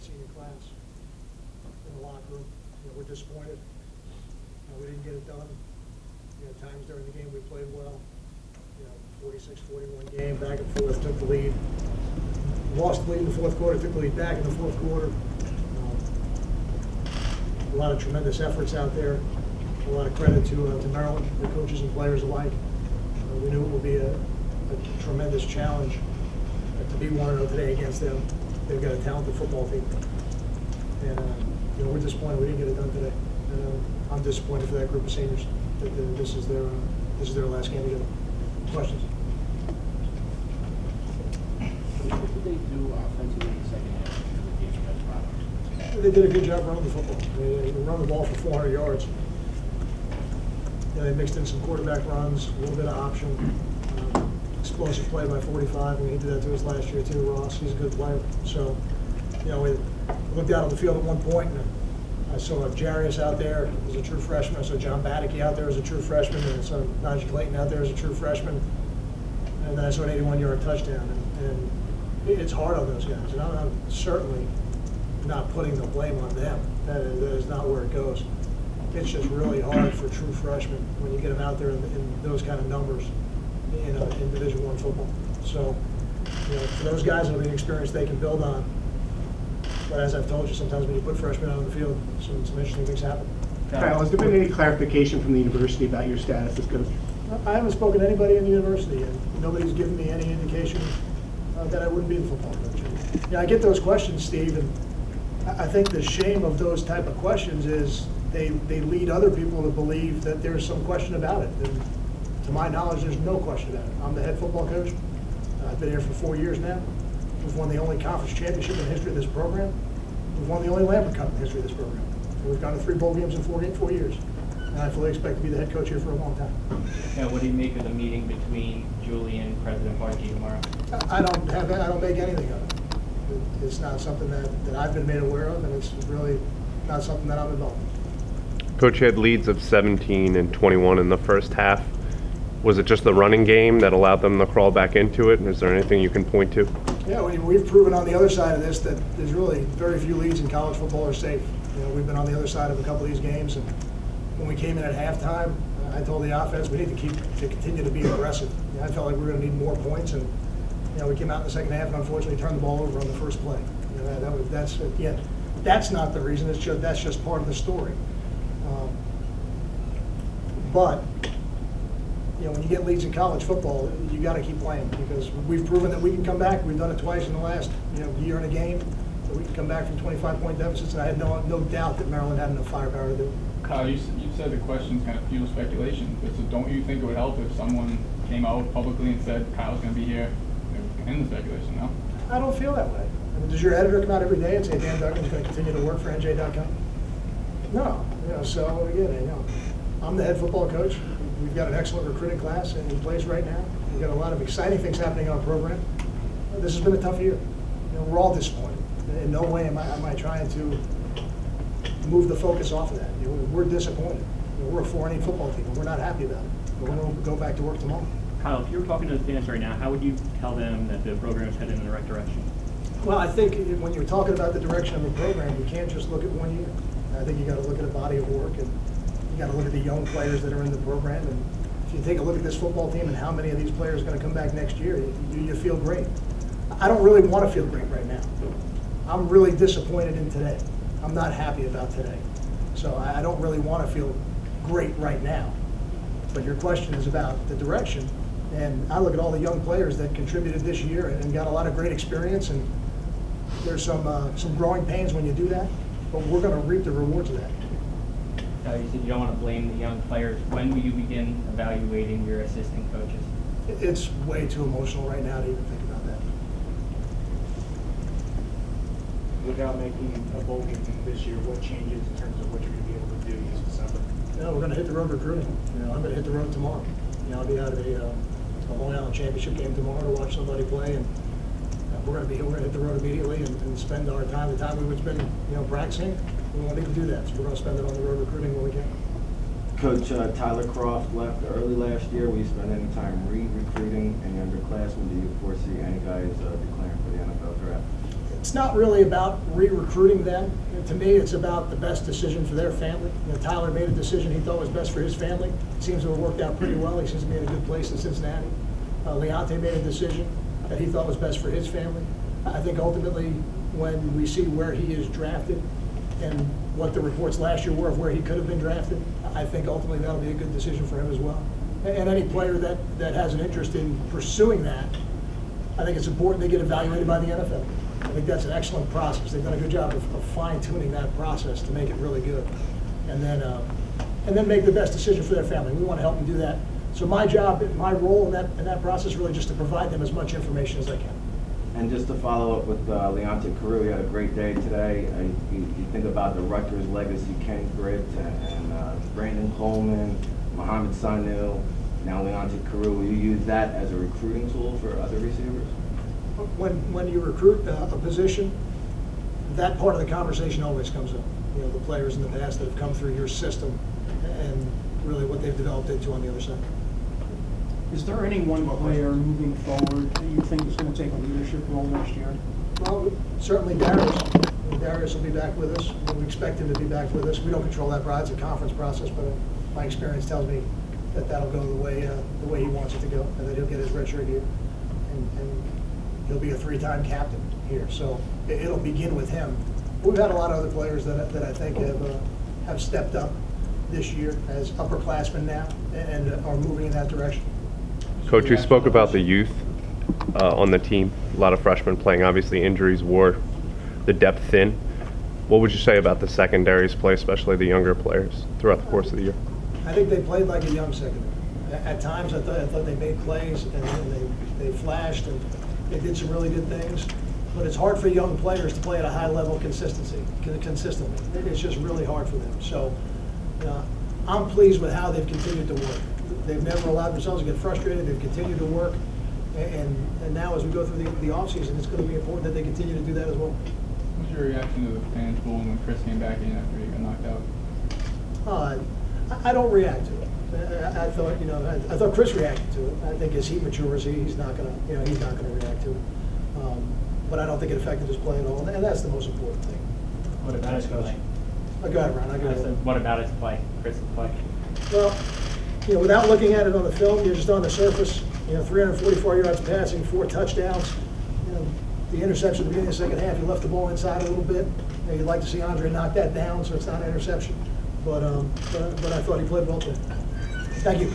senior class in the locker room. We're disappointed. We didn't get it done. Times during the game we played well. 46-41 game, back and forth, took the lead. Lost the lead in the fourth quarter, took the lead back in the fourth quarter. A lot of tremendous efforts out there. A lot of credit to Maryland, the coaches and players alike. We knew it would be a tremendous challenge to be 1-0 today against them. They've got a talented football team. And we're disappointed we didn't get it done today. And I'm disappointed for that group of seniors. This is their last game together. Questions? What did they do offensively in the second half to get you guys products? They did a good job running the football. They run the ball for 400 yards. They mixed in some quarterback runs, a little bit of option. Explosive play by 45, and he did that to us last year too, Ross. He's a good player. So, we looked out on the field at one point, and I saw Jarius out there as a true freshman. I saw John Baddicky out there as a true freshman, and I saw Najee Clayton out there as a true freshman. And then I saw an 81-yard touchdown. And it's hard on those guys. And I'm certainly not putting the blame on them. That is not where it goes. It's just really hard for true freshmen when you get them out there in those kind of numbers in Division I football. So, for those guys, it'll be an experience they can build on. But as I've told you, sometimes when you put freshmen out on the field, some interesting things happen. Kyle, has there been any clarification from the university about your status as coach? I haven't spoken to anybody in the university, and nobody's given me any indication that I wouldn't be the football coach. I get those questions, Steve, and I think the shame of those type of questions is they lead other people to believe that there's some question about it. And to my knowledge, there's no question about it. I'm the head football coach. I've been here for 4 years now. We've won the only conference championship in the history of this program. We've won the only Lambert Cup in the history of this program. And we've gone to 3 bowl games in 4 years. And I fully expect to be the head coach here for a long time. Now, what do you make of the meeting between Julie and President Barkey tomorrow? I don't make anything of it. It's not something that I've been made aware of, and it's really not something that I'm involved in. Coach, you had leads of 17 and 21 in the first half. Was it just the running game that allowed them to crawl back into it? And is there anything you can point to? Yeah, we've proven on the other side of this that there's really very few leads in college football are safe. We've been on the other side of a couple of these games, and when we came in at halftime, I told the offense we need to continue to be aggressive. I felt like we were going to need more points, and we came out in the second half and unfortunately turned the ball over on the first play. That's not the reason. That's just part of the story. But when you get leads in college football, you got to keep playing because we've proven that we can come back. We've done it twice in the last year and a game. That we can come back from 25-point deficits, and I had no doubt that Maryland had enough firepower to do it. Kyle, you said the questions kind of fuel speculation, but so don't you think it would help if someone came out publicly and said Kyle's going to be here? It would end the speculation, no? I don't feel that way. I mean, does your editor come out every day and say Dan Duggan's going to continue to work for NJ.com? No. So again, I'm the head football coach. We've got an excellent recruiting class in place right now. We've got a lot of exciting things happening in our program. This has been a tough year. We're all disappointed. In no way am I trying to move the focus off of that. We're disappointed. We're a 4-8 football team, and we're not happy about it. But we're going to go back to work tomorrow. Kyle, if you were talking to the fans right now, how would you tell them that the program is headed in the right direction? Well, I think when you're talking about the direction of the program, you can't just look at 1 year. I think you got to look at a body of work, and you got to look at the young players that are in the program. And if you take a look at this football team and how many of these players are going to come back next year, you feel great. I don't really want to feel great right now. I'm really disappointed in today. I'm not happy about today. So I don't really want to feel great right now. But your question is about the direction. And I look at all the young players that contributed this year and got a lot of great experience. And there's some growing pains when you do that. But we're going to reap the rewards of that. You said you don't want to blame the young players. When will you begin evaluating your assistant coaches? It's way too emotional right now to even think about that. Without making a bowl game this year, what changes in terms of what you're going to be able to do this December? We're going to hit the road recruiting. I'm going to hit the road tomorrow. I'll be out of a Long Island championship game tomorrow to watch somebody play, and we're going to hit the road immediately and spend our time, the time we would spend, practicing. We won't need to do that, so we're going to spend it on the road recruiting when we can. Coach, Tyler Croft left early last year. Will you spend any time re-recruiting any underclassmen? Do you foresee any guys declaring for the NFL draft? It's not really about re-recruiting them. To me, it's about the best decision for their family. Tyler made a decision he thought was best for his family. Seems to have worked out pretty well. He seems to be in a good place in Cincinnati. Leonte made a decision that he thought was best for his family. I think ultimately, when we see where he is drafted and what the reports last year were of where he could have been drafted, I think ultimately that'll be a good decision for him as well. And any player that has an interest in pursuing that, I think it's important they get evaluated by the NFL. I think that's an excellent process. They've done a good job of fine-tuning that process to make it really good. And then make the best decision for their family. We want to help them do that. So my job, my role in that process is really just to provide them as much information as I can. And just to follow up with Leonte Carew, he had a great day today. You think about the Rutgers legacy, Ken Britt and Brandon Coleman, Mohamed Sanu, now Leonte Carew. Will you use that as a recruiting tool for other receivers? When you recruit a position, that part of the conversation always comes up. The players in the past that have come through your system and really what they've developed into on the other side. Is there any one player moving forward that you think is going to take a leadership role next year? Well, certainly Darius. Darius will be back with us. We expect him to be back with us. We don't control that, it's a conference process, but my experience tells me that that'll go the way he wants it to go, and that he'll get his red shirt here, and he'll be a 3-time captain here. So it'll begin with him. We've had a lot of other players that I think have stepped up this year as upperclassmen now and are moving in that direction. Coach, you spoke about the youth on the team. A lot of freshmen playing. Obviously, injuries wore the depth thin. What would you say about the secondaries play, especially the younger players, throughout the course of the year? I think they played like a young secondary. At times, I thought they made plays and they flashed and they did some really good things. But it's hard for young players to play at a high level consistently. It's just really hard for them. So I'm pleased with how they've continued to work. They've never allowed themselves to get frustrated. They've continued to work. And now as we go through the offseason, it's going to be important that they continue to do that as well. What was your reaction to the fans booing when Chris came back in after he got knocked out? I don't react to it. I thought Chris reacted to it. I think as he matures, he's not going to react to it. But I don't think it affected his play at all, and that's the most important thing. What about his play? Go ahead, Ron. What about his play, Chris's play? Well, without looking at it on the film, you're just on the surface. 344 yards passing, 4 touchdowns. The interception at the beginning of the second half, he left the ball inside a little bit. You'd like to see Andre knock that down, so it's not an interception. But I thought he played well today. Thank you.